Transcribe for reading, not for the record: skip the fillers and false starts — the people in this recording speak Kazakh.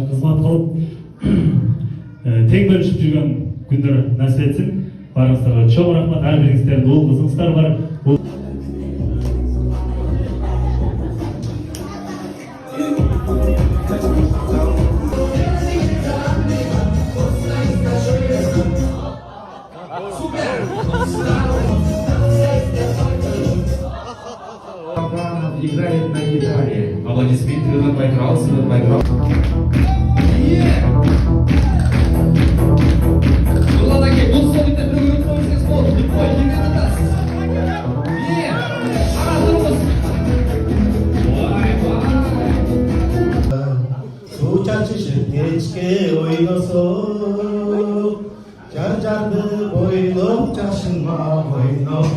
кызмат кылып тең бөлүшүп жүргөн күндөр насип этсин. Барыңыздарга чоң рахмат. Ар бириңиздердин уул кызыңыздар бар. Играет на гитаре. Аплодисменты, он поигрался, он поиграл. Geçke oynoso, car cardı boynum, çaşınma boynum.